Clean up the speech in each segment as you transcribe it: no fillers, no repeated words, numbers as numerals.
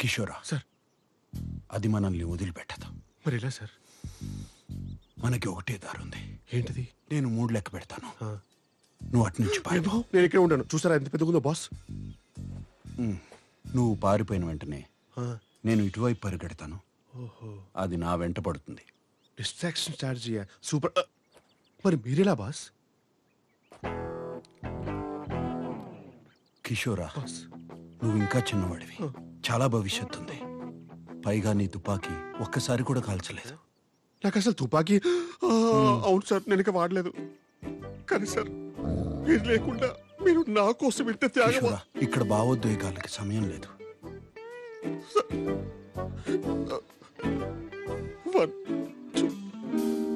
కిషోరా sir, అది మనల్ని వదిలిపెట్టదు. మరి ఎలా సార్? మనకి ఒకటే దారి ఉంది. ఏంటిది? నేను 3 లెక్క పెడతాను, నువ్వు అటు నుంచి పారిపో. నేను ఇక్కడ ఉంటాను. చూసారా ఎంత పెద్దగుందో బాస్? నువ్వు పారిపోయిన వెంటనే నేను ఇటువైపు పరిగెడతాను. అది నా వెంట పడుతుంది. Distraction strategy super. మరి మీరెలా బాస్? కిషోరా, నువ్వు ఇంకా చిన్నవాడివి, చాలా భవిష్యత్తు ఉంది. పైగా నీ తుపాకీ ఒక్కసారి కూడా కాల్చలేదు. నాకు అసలు తుపాకీ అవును సార్, నేను ఇంకా వాడలేదు. కానీ సార్, మీరు లేకుండా మీరు నా కోసం ఇంత త్యాగం. కిషోరా, ఇక్కడ భావోద్వేగాలకి సమయం లేదు. 1 2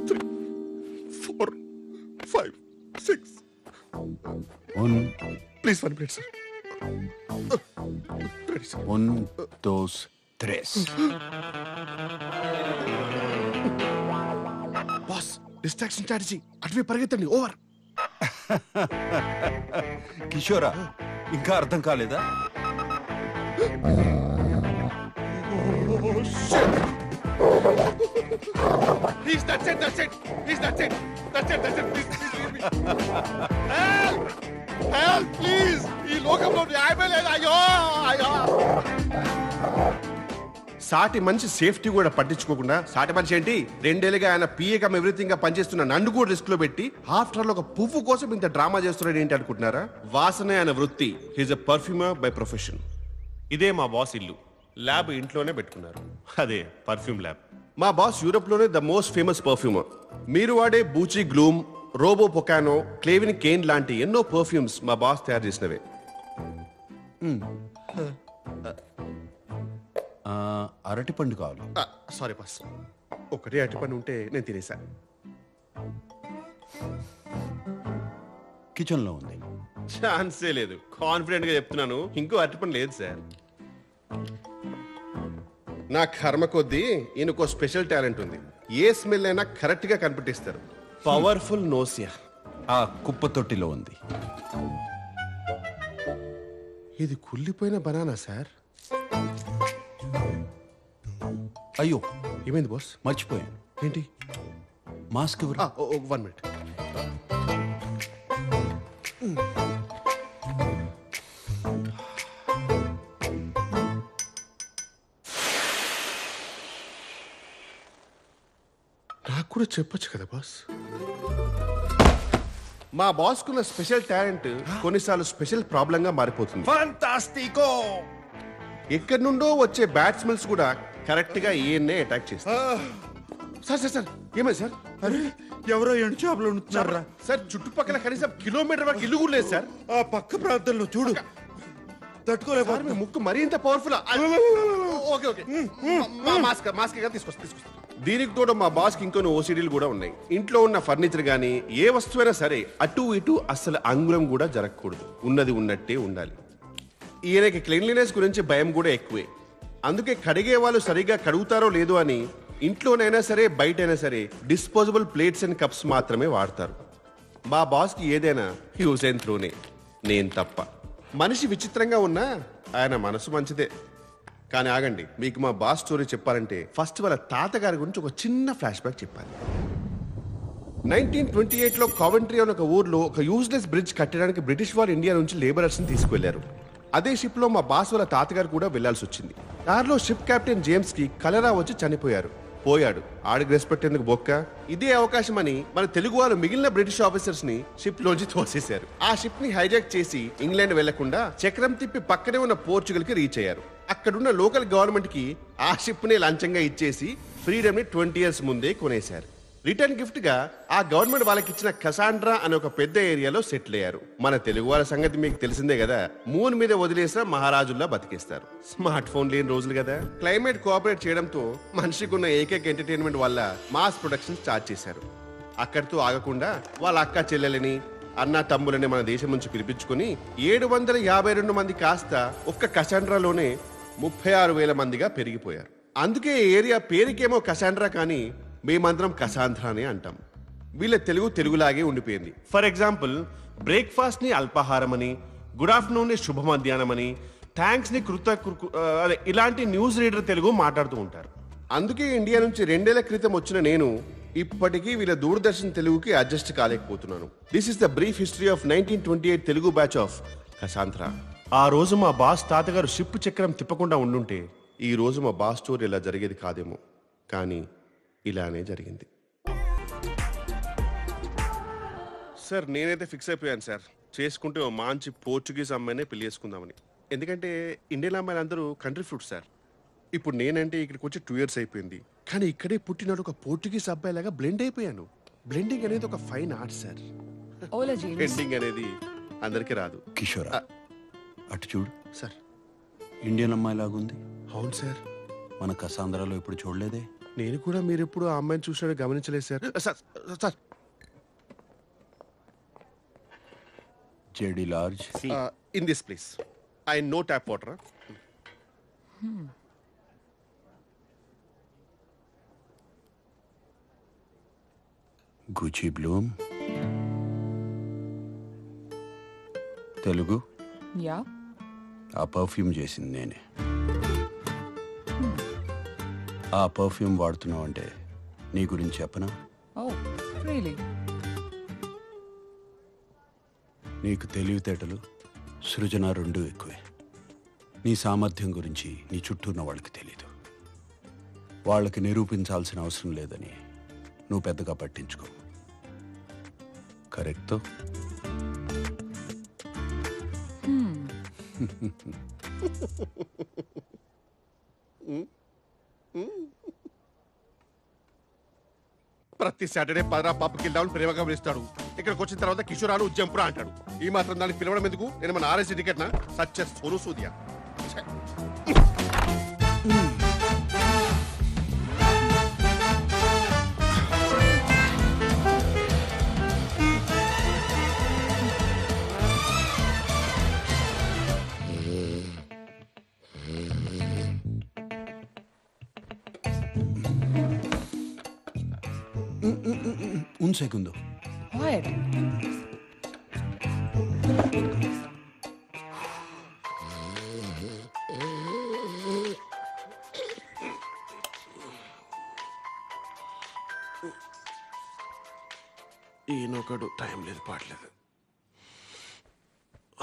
3 4 5 6 please 1 minute sir. 1 2 3 boss, distraction strategy. అటువే పరిగెత్తండి. ఓవర్. కిషోరా, ఇంకా అర్థం కాలేదా? Please, that's it. Please, that's it. Please leave me. Help, please. ఈ లోకంలో న్యాయమే లేదు. అయ్యో. సాటి మనిషి సేఫ్టీ కూడా పట్టించుకోకుండా, సాటి మనిషి ఏంటి 2 ఏళ్ళుగా ఆయన పిఏకం ఎవ్రీథింగ్ గా పనిచేస్తున్న నన్ను కూడా రిస్క్ లో పెట్టి ఆఫ్టర్ ఆల్ ఒక పువ్వు కోసం ఇంత డ్రామా చేస్తున్నాడు ఏంటి అనుకుంటున్నారా? వాసనే ఆయన వృత్తి. He's a perfumer by profession. ఇదే మా బాస్ ఇల్లు. ల్యాబ్ ఇంట్లోనే పెట్టుకున్నారు, అదే పర్ఫ్యూమ్ ల్యాబ్. మా బాస్ యూరోప్ లోనే ద మోస్ట్ ఫేమస్ పర్ఫ్యూమర్. మీరు వాడే బూచి గ్లూమ్, రోబో పొకానో, క్లేవిన్ కేన్ లాంటి ఎన్నో పర్ఫ్యూమ్స్ మా బాస్ తయారు చేసినవే. అరటిపండు కావాలి. సారీ బాస్, ఒకటే అరటిపండు ఉంటే నేను తినేసా. కిచెన్ లో ఉంది. ఛాన్సే లేదు. కాన్ఫిడెంట్ గా చెప్తున్నాను, ఇంకో అరటిపండు లేదు సార్. నా కర్మ కొద్దీ ఈయనకో స్పెషల్ టాలెంట్ ఉంది. ఏ స్మెల్ అయినా కరెక్ట్ గా కనిపెట్టిస్తారు. Powerful nausea. ఆ కుప్ప తొట్టిలో ఉంది. ఇది కుళ్ళిపోయిన బనానా సార్. అయ్యో, ఏమైంది బాస్? మర్చిపోయాను. ఏంటి? మాస్క్ ఎవరు? 1 minute. నాకు కూడా చెప్పొచ్చు కదా బాస్. మా బాస్ కున్న స్పెషల్ టాలెంట్ కొన్నిసార్లు స్పెషల్ ప్రాబ్లం గా మారిపోతుంది. ఫాంటాస్టికో! ఎక్కడి నుండో వచ్చే బ్యాడ్ స్మెల్స్ కూడా కరెక్ట్ గా ఈయన్నే అటాక్ చేస్తారు. సార్ ఏమైంది సార్? అరే, ఎవరో ఎండు చేపలు ఉంటున్నారా సార్? చుట్టుపక్కల కనీసం కిలోమీటర్ వరకు ఇల్లు కూడా లేదు సార్. ఆ పక్క ప్రాంతంలో చూడు. తట్టుకోలేకపోతే మీ ముక్కు మరీ ఇంత పవర్ఫుల్. ఓకే మాస్క్ తీసుకొస్తా. దీనికి తోడు మా బాస్ కి ఇంకొన్ని ఓసిడీలు కూడా ఉన్నాయి. ఇంట్లో ఉన్న ఫర్నిచర్ గానీ ఏ వస్తువైనా సరే అటు ఇటు అస్సలు అంగుళం కూడా జరగకూడదు. ఉన్నది ఉన్నట్టే ఉండాలి. ఈయనకి క్లీన్లీనెస్ గురించి భయం కూడా ఎక్కువే. అందుకే కడిగే వాళ్ళు సరిగా కడుగుతారో లేదో అని ఇంట్లోనైనా సరే బయటైనా సరే డిస్పోజబుల్ ప్లేట్స్ అండ్ కప్స్ మాత్రమే వాడతారు. మా బాస్ కి ఏదైనా యూజ్ అండ్ త్రోనే, నేను తప్ప. మనిషి విచిత్రంగా ఉన్నా ఆయన మనసు మంచిదే. కానీ ఆగండి, మీకు మా బాస్ స్టోరీ చెప్పాలంటే ఫస్ట్ వాళ్ళ తాతగారి గురించి ఒక చిన్న ఫ్లాష్ బ్యాక్ చెప్పాలి. 1928లో కావెంట్రీ అనే ఒక ఊర్లో ఒక యూజ్లెస్ బ్రిడ్జ్ కట్టడానికి బ్రిటిష్ వాళ్ళు ఇండియా నుంచి లేబరర్స్ ని తీసుకువెళ్లారు. అదే షిప్ లో మా బాస్ వాళ్ళ తాతగారు కూడా వెళ్లాల్సి వచ్చింది. కార్లో షిప్ కెప్టెన్ జేమ్స్ కి కలరా వచ్చి చనిపోయారు. ఆడికి రెస్పెక్ట్ ఎందుకు బొక్క. ఇదే అవకాశం అని మన తెలుగు వాళ్ళు మిగిలిన బ్రిటిష్ ఆఫీసర్స్ ని షిప్ లోంచి తోసేశారు. ఆ షిప్ ని హైజాక్ చేసి ఇంగ్లాండ్ వెళ్లకుండా చక్రం తిప్పి పక్కనే ఉన్న పోర్చుగల్ కి రీచ్ అయ్యారు. అక్కడున్న లోకల్ గవర్నమెంట్ కి ఆ షిప్ ని లంచంగా ఇచ్చేసి ఫ్రీడమ్ ని 20 years ముందే కొనేశారు. రిటర్న్ గిఫ్ట్ గా ఆ గవర్నమెంట్ వాళ్ళకి ఇచ్చిన కసాండ్రా అనే ఒక పెద్ద ఏరియాలో సెటిల్ అయ్యారు. మన తెలుగు వాళ్ళ సంగతి మీకు తెలిసిందే కదా. మూన్ మీద వదిలేసిన మహారాజుల్లా బతికేస్తారు. స్మార్ట్ ఫోన్ లేని రోజులు కదా. క్లైమేట్ కోఆపరేట్ చేయడంతో మనిషికి ఉన్న ఏకైక ఎంటర్టైన్మెంట్ వల్ల మాస్ ప్రొడక్షన్ స్టార్ట్ చేశారు. అక్కడితో ఆగకుండా వాళ్ళ అక్క చెల్లెలని అన్న తమ్ములని మన దేశం నుంచి పిలిపించుకుని 752 మంది కాస్త ఒక్క కసాండ్రాలోనే 36,000 మందిగా పెరిగిపోయారు. అందుకే ఏరియా పేరుకేమో కసాండ్రా కానీ మేమందరం కసాంధ్రానే అంటాం. వీళ్ళ తెలుగులాగే ఉండిపోయింది. ఫర్ ఎగ్జాంపుల్, బ్రేక్ఫాస్ట్ ని అల్పాహారం అని, గుడ్ ఆఫ్టర్నూన్ ని శుభ మధ్యాహ్నం అని, థ్యాంక్స్ ని అదే ఇలాంటి న్యూస్ రీడర్ తెలుగు మాట్లాడుతూ ఉంటారు. అందుకే ఇండియా నుంచి 2 ఏళ్ల క్రితం వచ్చిన నేను ఇప్పటికీ వీళ్ళ దూరదర్శన్ తెలుగుకి అడ్జస్ట్ కాలేకపోతున్నాను. This is the brief history of 1928 Telugu batch of కసాంత్రా. ఆ రోజు మా బాస్ తాతగారు షిప్ చక్రం తిప్పకుండా ఉండుంటే ఈ రోజు మా బాస్ స్టోరీ ఇలా జరిగేది కాదేమో, కానీ ఇలానే జరిగింది. సార్ నేనైతే ఫిక్స్ అయిపోయాను సార్, చేసుకుంటే ఓ మంచి పోర్చుగీస్ అమ్మాయినే పెళ్లి చేసుకుందామని. ఎందుకంటే ఇండియన్ అమ్మాయిలు అందరూ కంట్రీ ఫ్రూట్ సార్. ఇప్పుడు నేనంటే ఇక్కడికి వచ్చి 2 years అయిపోయింది, కానీ ఇక్కడే పుట్టినాడు ఒక పోర్చుగీస్ అబ్బాయి లాగా బ్లెండ్ అయిపోయాను. బ్లెండింగ్ అనేది ఒక ఫైన్ ఆర్ట్ సార్. బ్లెండింగ్ అనేది అందరికీ రాదు. కిషోరా, అటు చూడు సార్. ఇండియన్ అమ్మాయి లాగుంది. అవును సార్. మన కసాంధ్రాలో ఇప్పుడు చూడలేదే. నేను కూడా మీరు ఎప్పుడు ఆ అమ్మాయిని చూసినట్టు గమనించలేదు సార్. సార్ సార్ జేడి లార్జ్ in this place I know tap water. Gucci Bloom Telugu. Yeah, ఆ పర్ఫ్యూమ్ చేసింది నేనే. ఆ పర్ఫ్యూమ్ వాడుతున్నావు అంటే నీ గురించి చెప్పనా? Oh really? నీకు తెలివితేటలు, సృజన రెండూ ఎక్కువే. నీ సామర్థ్యం గురించి నీ చుట్టూ ఉన్న వాళ్ళకి తెలీదు. వాళ్ళకి నిరూపించాల్సిన అవసరం లేదని నువ్వు పెద్దగా పట్టించుకో. కరెక్టో? ప్రతి సాటర్డే పదరా పబ్కి వెళ్దామని ప్రేమగా పిలుస్తాడు. ఇక్కడికి వచ్చిన తర్వాత కిషోరాలు జంపురా అంటాడు. ఈ మాత్రం దానికి పిలవడం ఎందుకు? నేను మన ఆర్ఎస్సీ టికెట్ నా సచ్చ సోను సూదియా. Un segundo. What? ఈయనొకడు టైం లేదు, పాడలేదు.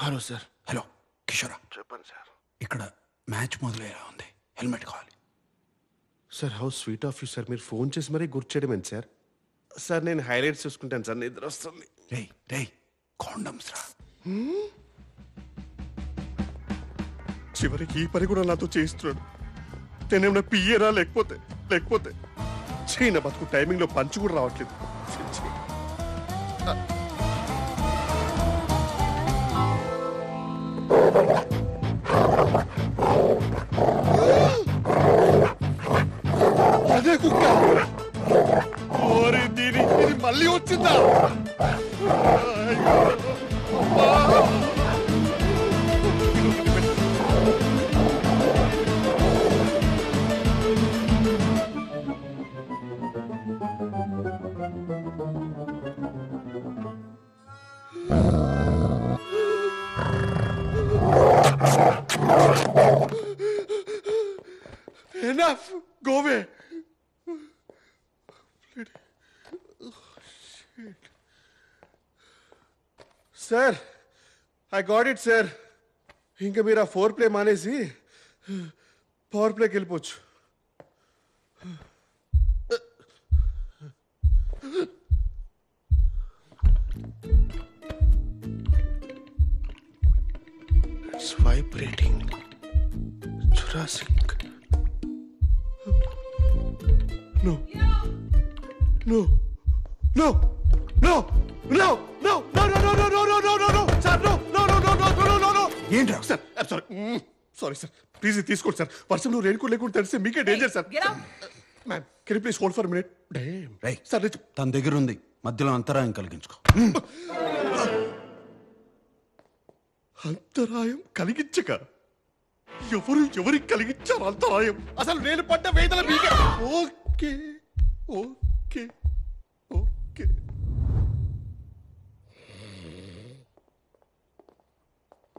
Hello sir. హలో కిషోరా, చెప్పండి సార్. ఇక్కడ మ్యాచ్ మొదలయ్యేలా ఉంది. హెల్మెట్ కావాలి. Sir how sweet of you sir. మీరు ఫోన్ చేసి మరీ గుర్తు చేయడం ఏంటి సార్? సార్ నేను హైలైట్స్ చూసుకుంటాను సార్, నిద్ర వస్తుంది. రే రే, కాండమ్స్ రా. చివరికి ఈ పని కూడా నాతో చేయిస్తున్నాడు. నేనేమన్నా పియ్యరా లేకపోతే లేకపోతే చైన బతుకు టైమింగ్ లో పంచు కూడా రావట్లేదు. అదే కుక్క. ఓరి దీని ఇది మళ్ళీ వచ్చిందా? Enough! Go away! Sir I got it sir. ఇంకా మీరు ఆ 4 ప్లే మానేసి పవర్ ప్లేకి వెళ్ళిపోవచ్చు. It's vibrating. Jurassic. No. No. No. No. No. No. No. No. No. No. No. No. No. No. Sir, no. No. No. No. No. No. No. No. ఏంట్రా? Sir, I'm sorry. Sorry, sir. Please తీసుకోండి sir. వర్షంలో raincoat లేకుండా తెలిస్తే మీకే danger sir. Get out. Ma'am, can you please hold for minute? Damn. రేయ్, sir తన దగ్గర ఉంది. మధ్యలో అంతరాయం కలిగించుకో. అంతరాయం కలిగించక ఎవరికి కలిగించారు అంతరాయం? అసలు నేను పడ్డ వేదన మీకే. Okay okay okay.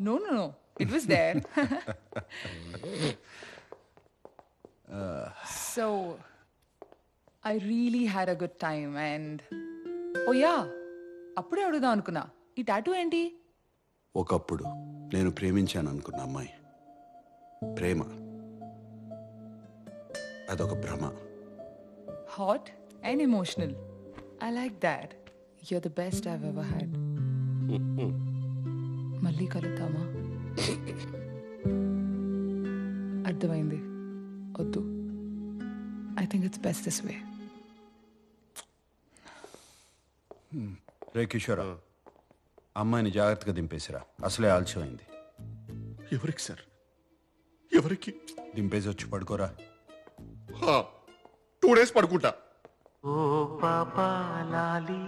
No, no, no. It was there. So, I really had a good time and... Oh yeah, అప్పుడే అడుగుదాం అనుకున్నా. ఈ టాటూ ఏంటి? ఒకప్పుడు నేను ప్రేమించాను అనుకున్న అమ్మాయి ప్రేమ అదొక భ్రమ. Hot and emotional. I like that. You're the best I've ever had. మళ్ళీ కలుద్దామా? అర్థమైంది. వద్దు. I think it's best this way. రే కిషోరా, అమ్మాయిని జాగ్రత్తగా దింపేసిరా, అసలే ఆలస్యమైంది. ఎవరికి సార్? ఎవరికి? దింపేసి వచ్చి పడుకోరా. 2 days పడుకుంటా. ఓ పాపా లాలి